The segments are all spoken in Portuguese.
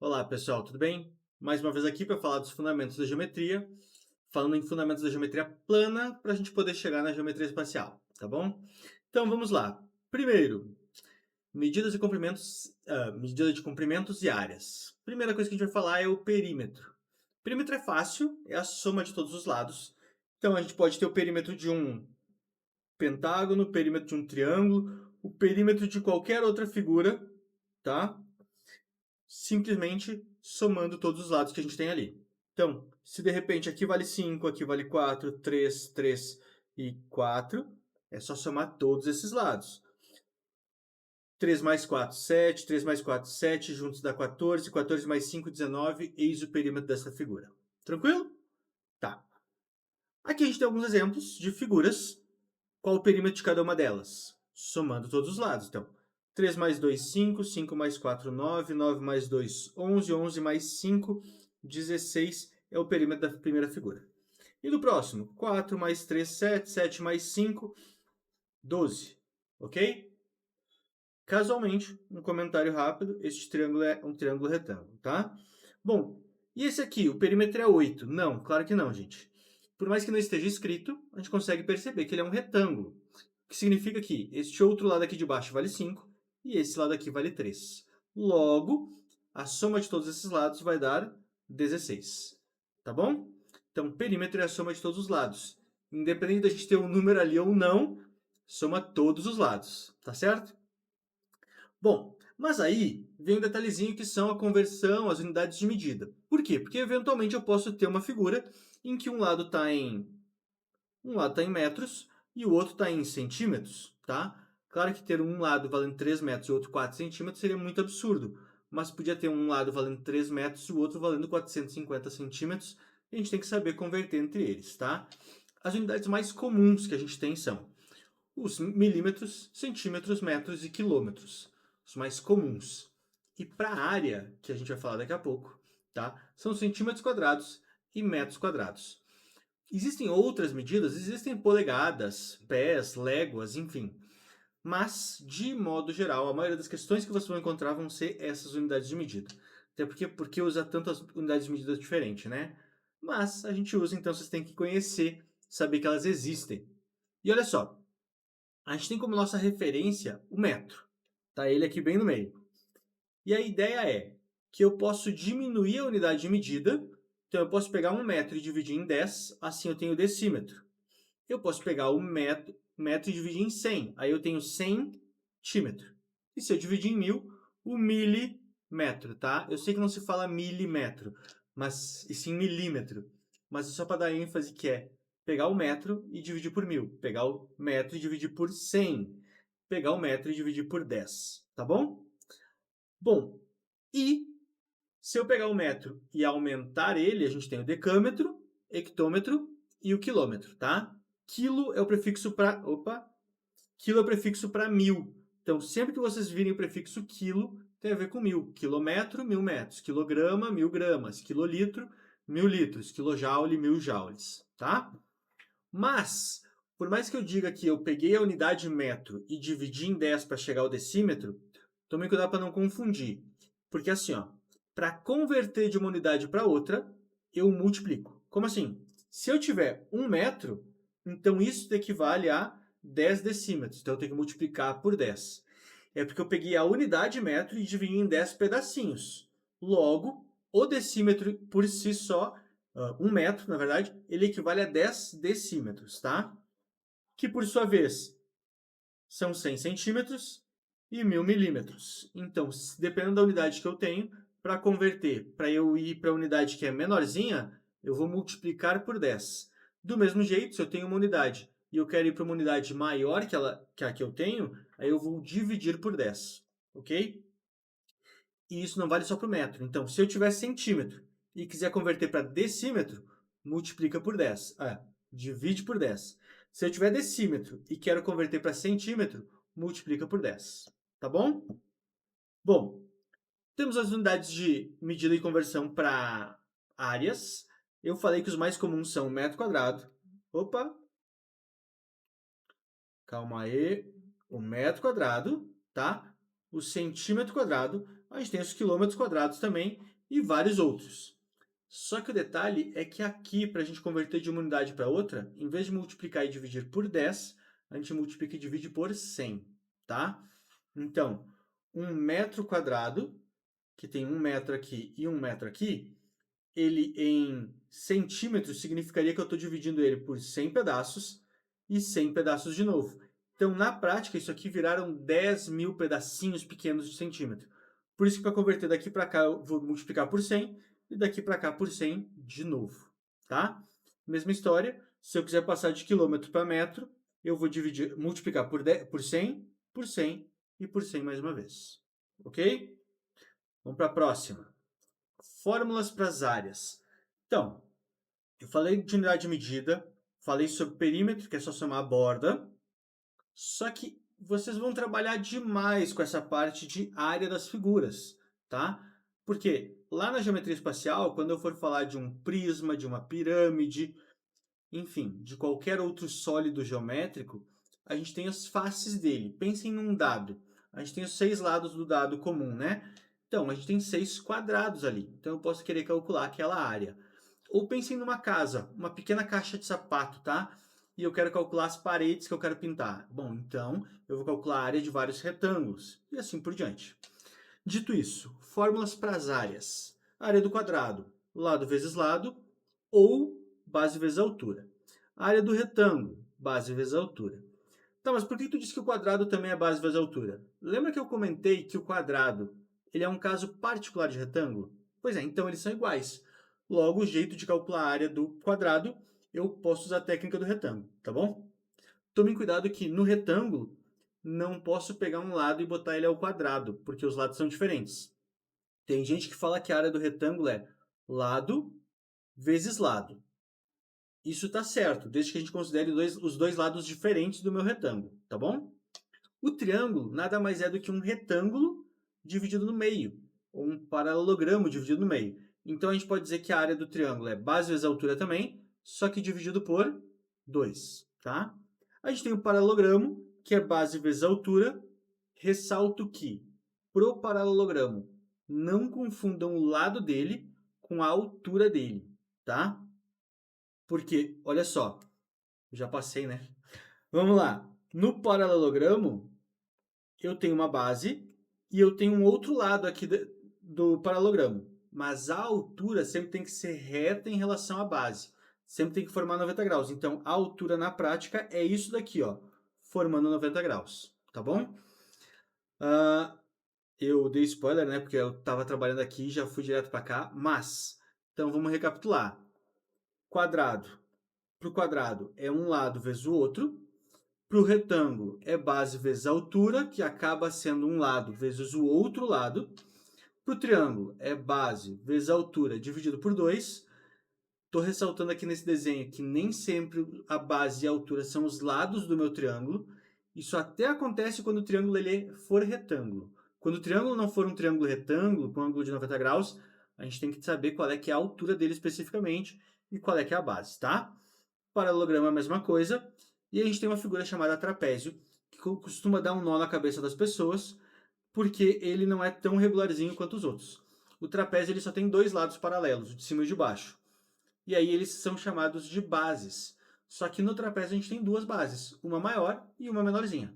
Olá, pessoal, tudo bem? Mais uma vez aqui para falar dos fundamentos da geometria, falando em fundamentos da geometria plana, para a gente poder chegar na geometria espacial, tá bom? Então vamos lá. Primeiro, medidas e comprimentos, medida de comprimentos e áreas. Primeira coisa que a gente vai falar é o perímetro. Perímetro é fácil, é a soma de todos os lados. Então a gente pode ter o perímetro de um pentágono, o perímetro de um triângulo, o perímetro de qualquer outra figura, tá? Simplesmente somando todos os lados que a gente tem ali. Então, se de repente aqui vale 5, aqui vale 4, 3, 3 e 4, é só somar todos esses lados. 3 mais 4, 7, 3 mais 4, 7, juntos dá 14, 14 mais 5, 19, eis o perímetro dessa figura. Tranquilo? Tá. Aqui a gente tem alguns exemplos de figuras. Qual o perímetro de cada uma delas? Somando todos os lados. Então, 3 mais 2, 5, 5 mais 4, 9, 9 mais 2, 11, 11 mais 5, 16 é o perímetro da primeira figura. E do próximo? 4 mais 3, 7, 7 mais 5, 12. Ok? Casualmente, um comentário rápido, este triângulo é um triângulo retângulo, tá? Bom, e esse aqui, o perímetro é 8? Não, claro que não, gente. Por mais que não esteja escrito, a gente consegue perceber que ele é um retângulo, o que significa que este outro lado aqui de baixo vale 5 e esse lado aqui vale 3. Logo, a soma de todos esses lados vai dar 16, tá bom? Então, perímetro é a soma de todos os lados. Independente da gente ter um número ali ou não, soma todos os lados, tá certo? Bom, mas aí vem um detalhezinho que são a conversão, as unidades de medida. Por quê? Porque eventualmente eu posso ter uma figura em que um lado está em metros e o outro está em centímetros, tá? Claro que ter um lado valendo 3 metros e o outro 4 centímetros seria muito absurdo, mas podia ter um lado valendo 3 metros e o outro valendo 450 centímetros, e a gente tem que saber converter entre eles, tá? As unidades mais comuns que a gente tem são os milímetros, centímetros, metros e quilômetros, os mais comuns. E para a área, que a gente vai falar daqui a pouco, tá? São centímetros quadrados e metros quadrados. Existem outras medidas, existem polegadas, pés, léguas, enfim. Mas, de modo geral, a maioria das questões que você vai encontrar vão ser essas unidades de medida. Até porque usa tantas unidades de medida diferentes, né? Mas a gente usa, então vocês têm que conhecer, saber que elas existem. E olha só, a gente tem como nossa referência o metro. Tá ele aqui bem no meio. E a ideia é que eu posso diminuir a unidade de medida. Então eu posso pegar um metro e dividir em 10, assim eu tenho o decímetro. Eu posso pegar o metro e dividir em 100, aí eu tenho centímetro. E se eu dividir em 1000, o milímetro, tá? Eu sei que não se fala milímetro, mas e sim milímetro. Mas é só para dar ênfase que é pegar o metro e dividir por 1000, pegar o metro e dividir por 100, pegar o metro e dividir por 10, tá bom? Bom, e se eu pegar o metro e aumentar ele, a gente tem o decâmetro, hectômetro e o quilômetro, tá? Quilo é o prefixo para, quilo é o prefixo para mil. Então, sempre que vocês virem o prefixo quilo, tem a ver com mil. Quilômetro, 1000 metros. Quilograma, 1000 gramas. Quilolitro, 1000 litros. Kilojoule, 1000 joules, tá? Mas, por mais que eu diga que eu peguei a unidade metro e dividi em 10 para chegar ao decímetro, tome cuidado para não confundir. Porque assim, ó, para converter de uma unidade para outra, eu multiplico. Como assim? Se eu tiver 1 metro, então isso equivale a 10 decímetros. Então eu tenho que multiplicar por 10. É porque eu peguei a unidade metro e dividi em 10 pedacinhos. Logo, o decímetro por si só 1 metro, na verdade, ele equivale a 10 decímetros, tá? Que por sua vez são 100 centímetros e 1000 milímetros. Então, dependendo da unidade que eu tenho, para converter, para eu ir para a unidade que é menorzinha, eu vou multiplicar por 10. Do mesmo jeito, se eu tenho uma unidade e eu quero ir para uma unidade maior que a que eu tenho, aí eu vou dividir por 10, ok? E isso não vale só para o metro. Então, se eu tiver centímetro e quiser converter para decímetro, multiplica por 10. Divide por 10. Se eu tiver decímetro e quero converter para centímetro, multiplica por 10. Tá bom? Bom, temos as unidades de medida e conversão para áreas. Eu falei que os mais comuns são metro quadrado. Opa, calma aí. O metro quadrado, tá? O centímetro quadrado a gente tem os quilômetros quadrados também e vários outros. Só que o detalhe é que aqui, para a gente converter de uma unidade para outra, em vez de multiplicar e dividir por 10, a gente multiplica e divide por 100, tá? Então, 1 metro quadrado, que tem 1 metro aqui e 1 metro aqui, ele em centímetros significaria que eu estou dividindo ele por 100 pedaços e 100 pedaços de novo. Então, na prática, isso aqui viraram 10.000 pedacinhos pequenos de centímetro. Por isso que para converter daqui para cá eu vou multiplicar por 100 e daqui para cá por 100 de novo, tá? Mesma história, se eu quiser passar de quilômetro para metro, eu vou multiplicar por 10, por 100 e por 100 mais uma vez. Ok? Vamos para a próxima. Fórmulas para as áreas. Então, eu falei de unidade de medida, falei sobre perímetro, que é só somar a borda, só que vocês vão trabalhar demais com essa parte de área das figuras, tá? Porque lá na geometria espacial, quando eu for falar de um prisma, de uma pirâmide, enfim, de qualquer outro sólido geométrico, a gente tem as faces dele. Pensem num dado. A gente tem os 6 lados do dado comum, né? Então, a gente tem 6 quadrados ali. Então, eu posso querer calcular aquela área. Ou pensem numa casa, uma pequena caixa de sapato, tá? E eu quero calcular as paredes que eu quero pintar. Bom, então, eu vou calcular a área de vários retângulos. E assim por diante. Dito isso, fórmulas para as áreas. Área do quadrado, lado vezes lado, ou base vezes altura. Área do retângulo, base vezes altura. Tá, mas por que tu disse que o quadrado também é base vezes altura? Lembra que eu comentei que o quadrado ele é um caso particular de retângulo? Pois é, então eles são iguais. Logo, o jeito de calcular a área do quadrado, eu posso usar a técnica do retângulo, tá bom? Tomem cuidado que no retângulo não posso pegar um lado e botar ele ao quadrado, porque os lados são diferentes. Tem gente que fala que a área do retângulo é lado vezes lado. Isso está certo, desde que a gente considere os dois lados diferentes do meu retângulo, tá bom? O triângulo nada mais é do que um retângulo dividido no meio, ou um paralelogramo dividido no meio. Então a gente pode dizer que a área do triângulo é base vezes altura também, só que dividido por 2, tá? A gente tem o paralelogramo, que é base vezes altura. Ressalto que, pro paralelogramo, não confundam o lado dele com a altura dele, tá? Porque, olha só, já passei, né? Vamos lá. No paralelogramo, eu tenho uma base e eu tenho um outro lado aqui do paralelogramo. Mas a altura sempre tem que ser reta em relação à base. Sempre tem que formar 90 graus. Então, a altura na prática é isso daqui, ó, formando 90 graus. Tá bom? Eu dei spoiler, né? Porque eu estava trabalhando aqui e já fui direto para cá. Mas, então vamos recapitular. Quadrado. Para o quadrado é um lado vezes o outro. Para o retângulo é base vezes altura, que acaba sendo um lado vezes o outro lado. Para o triângulo é base vezes altura dividido por 2. Estou ressaltando aqui nesse desenho que nem sempre a base e a altura são os lados do meu triângulo. Isso até acontece quando o triângulo ele for retângulo. Quando o triângulo não for um triângulo retângulo, com ângulo de 90 graus, a gente tem que saber qual é que é a altura dele especificamente e qual é que é a base, tá? Paralelogramo é a mesma coisa. E a gente tem uma figura chamada trapézio, que costuma dar um nó na cabeça das pessoas, porque ele não é tão regularzinho quanto os outros. O trapézio ele só tem dois lados paralelos, o de cima e o de baixo. E aí eles são chamados de bases. Só que no trapézio a gente tem duas bases, uma maior e uma menorzinha.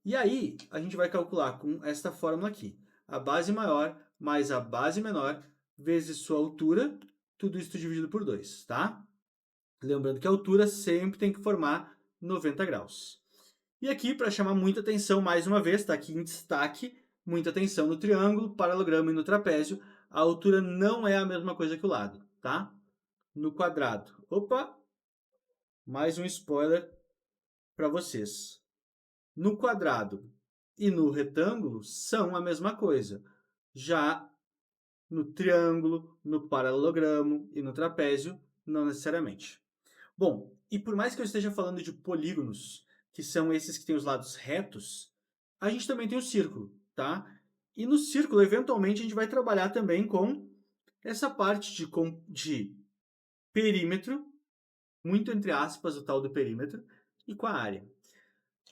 E aí a gente vai calcular com esta fórmula aqui. A base maior mais a base menor vezes sua altura, tudo isso dividido por 2, tá? Lembrando que a altura sempre tem que formar 90 graus. E aqui, para chamar muita atenção, mais uma vez, está aqui em destaque, muita atenção no triângulo, paralelogramo e no trapézio, a altura não é a mesma coisa que o lado, tá? No quadrado. Opa! Mais um spoiler para vocês. No quadrado e no retângulo são a mesma coisa. Já no triângulo, no paralelogramo e no trapézio, não necessariamente. Bom, e por mais que eu esteja falando de polígonos, que são esses que têm os lados retos, a gente também tem o círculo, tá? E no círculo, eventualmente, a gente vai trabalhar também com essa parte de perímetro, muito entre aspas o tal do perímetro, e com a área.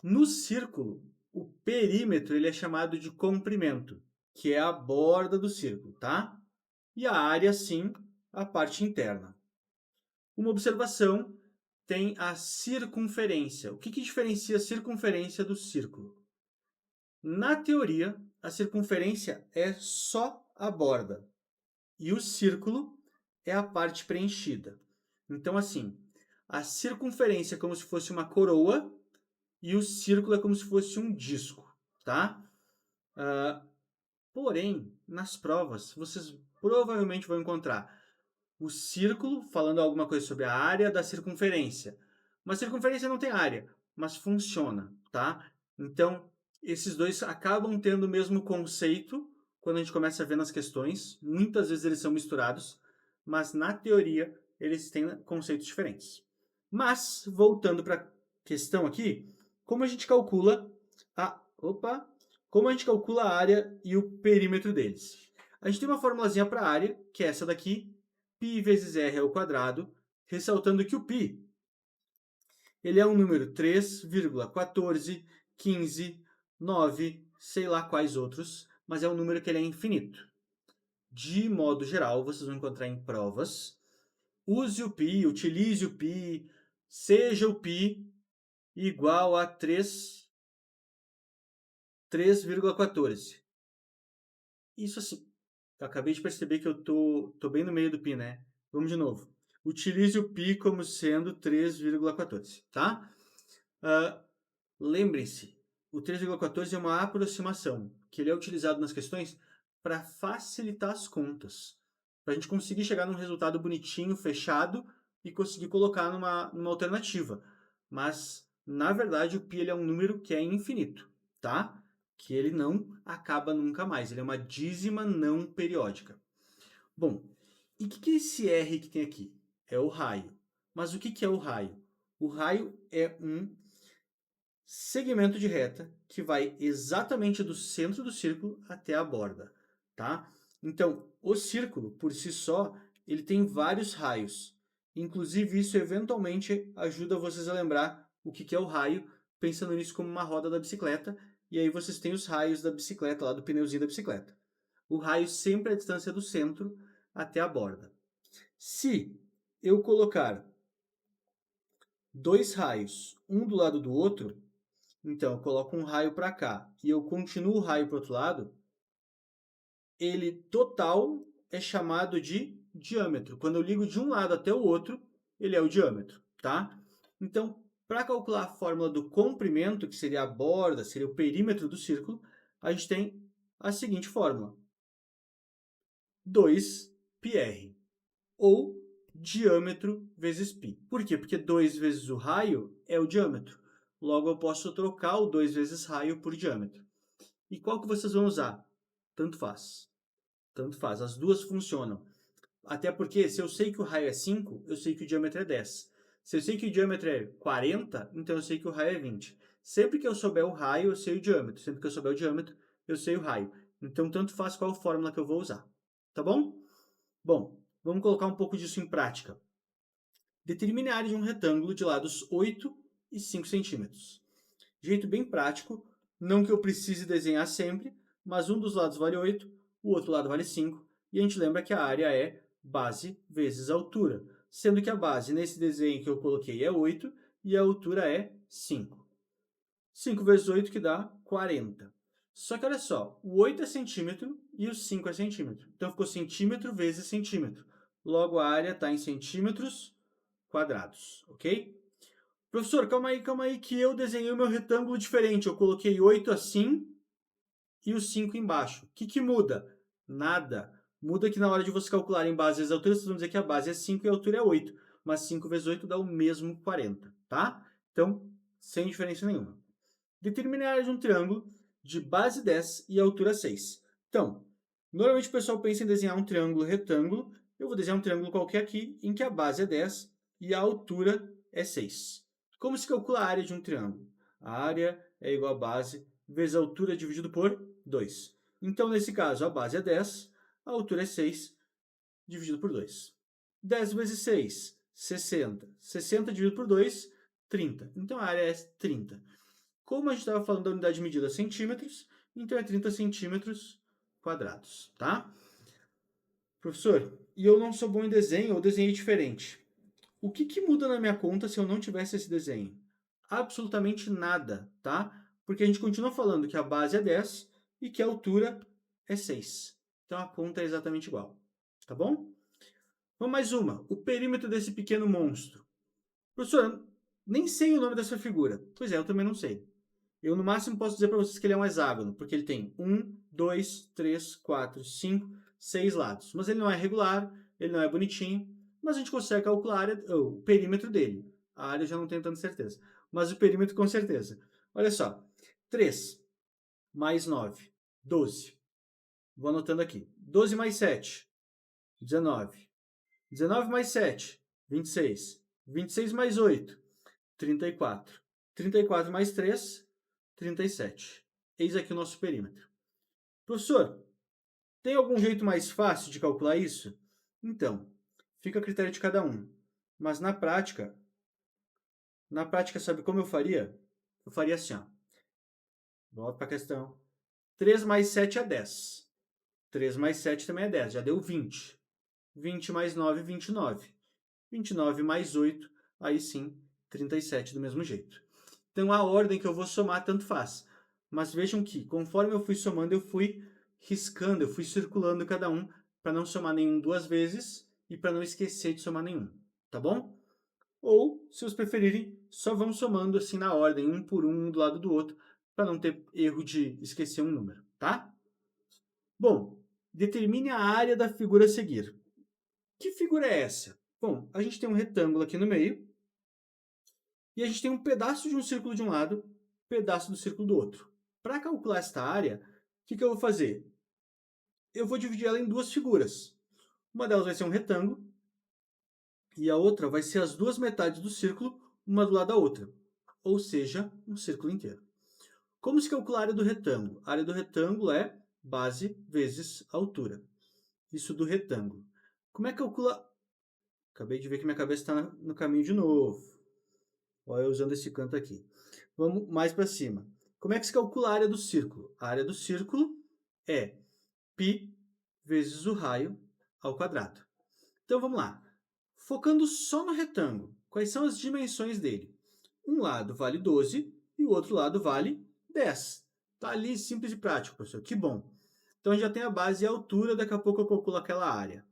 No círculo, o perímetro ele é chamado de comprimento. que é a borda do círculo, tá? E a área, sim, a parte interna. Uma observação tem a circunferência. O que diferencia a circunferência do círculo? Na teoria, a circunferência é só a borda e o círculo é a parte preenchida. Então, assim, a circunferência é como se fosse uma coroa e o círculo é como se fosse um disco, tá? Porém, nas provas, vocês provavelmente vão encontrar o círculo falando alguma coisa sobre a área da circunferência. Mas circunferência não tem área, mas funciona, tá? Então, esses dois acabam tendo o mesmo conceito quando a gente começa a ver nas questões. Muitas vezes eles são misturados, mas na teoria eles têm conceitos diferentes. Mas, voltando para a questão aqui, como a gente calcula como a gente calcula a área e o perímetro deles? A gente tem uma formulazinha para a área, que é essa daqui, π vezes r ao quadrado, ressaltando que o π ele é um número 3,14, 15, 9, sei lá quais outros, mas é um número que ele é infinito. De modo geral, vocês vão encontrar em provas, use o π, utilize o π, seja o π igual a 3,14. Isso assim, eu acabei de perceber que eu tô bem no meio do π, né? Vamos de novo. Utilize o π como sendo 3,14, tá? Lembrem-se, o 3,14 é uma aproximação, que ele é utilizado nas questões para facilitar as contas, para a gente conseguir chegar num resultado bonitinho, fechado, e conseguir colocar numa alternativa. Mas, na verdade, o π ele é um número que é infinito, tá? Que ele não acaba nunca mais, ele é uma dízima não periódica. Bom, e o que é esse R que tem aqui? É o raio. Mas o que é o raio? O raio é um segmento de reta que vai exatamente do centro do círculo até a borda, tá? Então, o círculo, por si só, ele tem vários raios. Inclusive, isso eventualmente ajuda vocês a lembrar o que é o raio, pensando nisso como uma roda da bicicleta, e aí vocês têm os raios da bicicleta, lá do pneuzinho da bicicleta. O raio sempre é a distância do centro até a borda. Se eu colocar dois raios, um do lado do outro, então eu coloco um raio para cá e eu continuo o raio para o outro lado, ele total é chamado de diâmetro. Quando eu ligo de um lado até o outro, ele é o diâmetro, tá? Então, para calcular a fórmula do comprimento, que seria a borda, seria o perímetro do círculo, a gente tem a seguinte fórmula: 2πr, ou diâmetro vezes π. Por quê? Porque 2 vezes o raio é o diâmetro. Logo, eu posso trocar o 2 vezes raio por diâmetro. E qual que vocês vão usar? Tanto faz. Tanto faz. As duas funcionam. Até porque, se eu sei que o raio é 5, eu sei que o diâmetro é 10. Se eu sei que o diâmetro é 40, então eu sei que o raio é 20. Sempre que eu souber o raio, eu sei o diâmetro. Sempre que eu souber o diâmetro, eu sei o raio. Então, tanto faz qual fórmula que eu vou usar. Tá bom? Bom, vamos colocar um pouco disso em prática. Determine a área de um retângulo de lados 8 e 5 centímetros. Jeito bem prático, não que eu precise desenhar sempre, mas um dos lados vale 8, o outro lado vale 5, e a gente lembra que a área é base vezes altura, sendo que a base nesse desenho que eu coloquei é 8 e a altura é 5. 5 vezes 8 que dá 40. Só que olha só, o 8 é centímetro e o 5 é centímetro. Então ficou centímetro vezes centímetro. Logo a área está em centímetros quadrados, ok? Professor, calma aí, que eu desenhei o meu retângulo diferente. Eu coloquei 8 assim e o 5 embaixo. O que muda? Nada. Muda que na hora de você calcular em base as alturas, vocês vão dizer que a base é 5 e a altura é 8. Mas 5 vezes 8 dá o mesmo 40, tá? Então, sem diferença nenhuma. Determine a área de um triângulo de base 10 e altura 6. Então, normalmente o pessoal pensa em desenhar um triângulo retângulo. Eu vou desenhar um triângulo qualquer aqui, em que a base é 10 e a altura é 6. Como se calcula a área de um triângulo? A área é igual a base vezes a altura dividido por 2. Então, nesse caso, a base é 10, a altura é 6, dividido por 2. 10 vezes 6, 60. 60 dividido por 2, 30. Então, a área é 30. Como a gente estava falando da unidade de medida centímetros, então é 30 centímetros quadrados, tá? Professor, e eu não sou bom em desenho, ou desenhei diferente. O que muda na minha conta se eu não tivesse esse desenho? Absolutamente nada, tá? Porque a gente continua falando que a base é 10 e que a altura é 6. Então a conta é exatamente igual, tá bom? Vamos mais uma. O perímetro desse pequeno monstro. Professor, nem sei o nome dessa figura. Pois é, eu também não sei. Eu, no máximo, posso dizer para vocês que ele é um hexágono, porque ele tem 6 lados. Mas ele não é regular, ele não é bonitinho, mas a gente consegue calcular o perímetro dele. A área eu já não tenho tanta certeza, mas o perímetro com certeza. Olha só, 3 mais 9, 12. Vou anotando aqui. 12 mais 7, 19. 19 mais 7, 26. 26 mais 8, 34. 34 mais 3, 37. Eis aqui o nosso perímetro. Professor, tem algum jeito mais fácil de calcular isso? Então, fica a critério de cada um. Mas na prática, sabe como eu faria? Eu faria assim, ó. Volto para a questão. 3 mais 7 é 10. 3 mais 7 também é 10, já deu 20. 20 mais 9, 29. 29 mais 8, aí sim, 37 do mesmo jeito. Então a ordem que eu vou somar tanto faz. Mas vejam que, conforme eu fui somando, eu fui riscando, eu fui circulando cada um para não somar nenhum duas vezes e para não esquecer de somar nenhum, tá bom? Ou, se vocês preferirem, só vão somando assim na ordem, um por um do lado do outro, para não ter erro de esquecer um número, tá? Bom, determine a área da figura a seguir. Que figura é essa? Bom, a gente tem um retângulo aqui no meio e a gente tem um pedaço de um círculo de um lado, pedaço do círculo do outro. Para calcular esta área, o que eu vou fazer? Eu vou dividir ela em duas figuras. Uma delas vai ser um retângulo e a outra vai ser as duas metades do círculo, uma do lado da outra, ou seja, um círculo inteiro. Como se calcula a área do retângulo? A área do retângulo é base vezes altura. Isso do retângulo. Como é que calcula? Acabei de ver que minha cabeça está no caminho de novo. Olha eu usando esse canto aqui. Vamos mais para cima. Como é que se calcula a área do círculo? A área do círculo é π vezes o raio ao quadrado. Então vamos lá. Focando só no retângulo, quais são as dimensões dele? Um lado vale 12 e o outro lado vale 10. Tá ali simples e prático, professor. Que bom. Então a gente já tem a base e a altura, daqui a pouco eu calculo aquela área.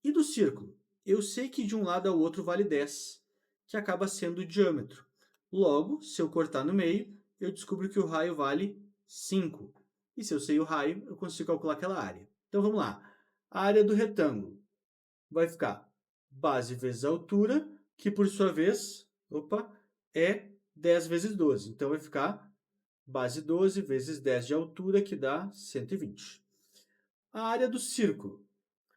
E do círculo? Eu sei que de um lado ao outro vale 10, que acaba sendo o diâmetro. Logo, se eu cortar no meio, eu descubro que o raio vale 5. E se eu sei o raio, eu consigo calcular aquela área. Então vamos lá. A área do retângulo vai ficar base vezes a altura, que por sua vez, é 10 vezes 12. Então vai ficar base 12 vezes 10 de altura, que dá 120. A área do círculo.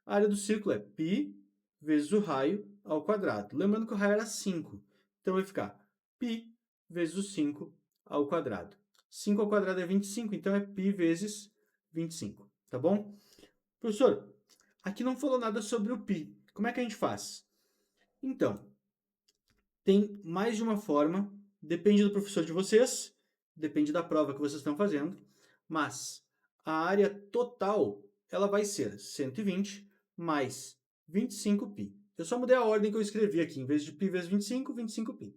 A área do círculo é π vezes o raio ao quadrado. Lembrando que o raio era 5. Então vai ficar π vezes o 5 ao quadrado. 5 ao quadrado é 25, então é π vezes 25. Tá bom? Professor, aqui não falou nada sobre o π. Como é que a gente faz? Então, tem mais de uma forma, depende do professor de vocês, depende da prova que vocês estão fazendo, mas a área total ela vai ser 120 mais 25π. Eu só mudei a ordem que eu escrevi aqui, em vez de π vezes 25, 25π.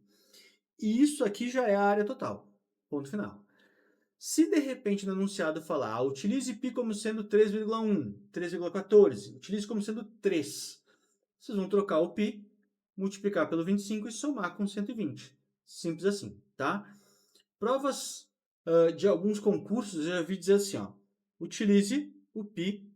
E isso aqui já é a área total. Ponto final. Se de repente no enunciado falar, utilize π como sendo 3,1, 3,14, utilize como sendo 3, vocês vão trocar o π, multiplicar pelo 25 e somar com 120. Simples assim, tá? Provas de alguns concursos eu já vi dizer assim, ó, utilize o π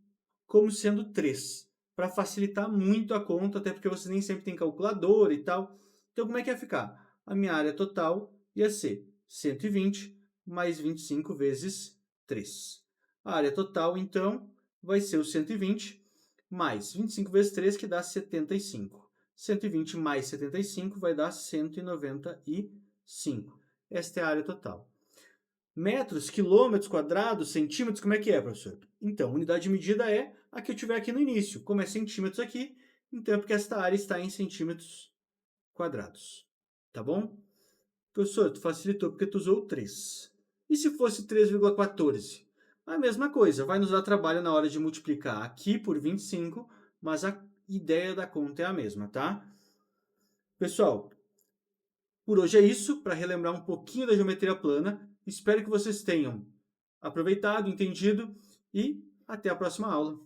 como sendo 3, para facilitar muito a conta, até porque você nem sempre tem calculadora e tal. Então, como é que ia ficar? A minha área total ia ser 120 mais 25 vezes 3. A área total, então, vai ser o 120 mais 25 vezes 3, que dá 75. 120 mais 75 vai dar 195. Esta é a área total. Metros, quilômetros quadrados, centímetros, como é que é, professor? Então, a unidade de medida é a que eu tiver aqui no início. Como é centímetros aqui, então é porque esta área está em centímetros quadrados. Tá bom? Professor, tu facilitou porque tu usou 3. E se fosse 3,14? A mesma coisa, vai nos dar trabalho na hora de multiplicar aqui por 25, mas a ideia da conta é a mesma, tá? Pessoal, por hoje é isso, para relembrar um pouquinho da geometria plana. Espero que vocês tenham aproveitado, entendido e até a próxima aula.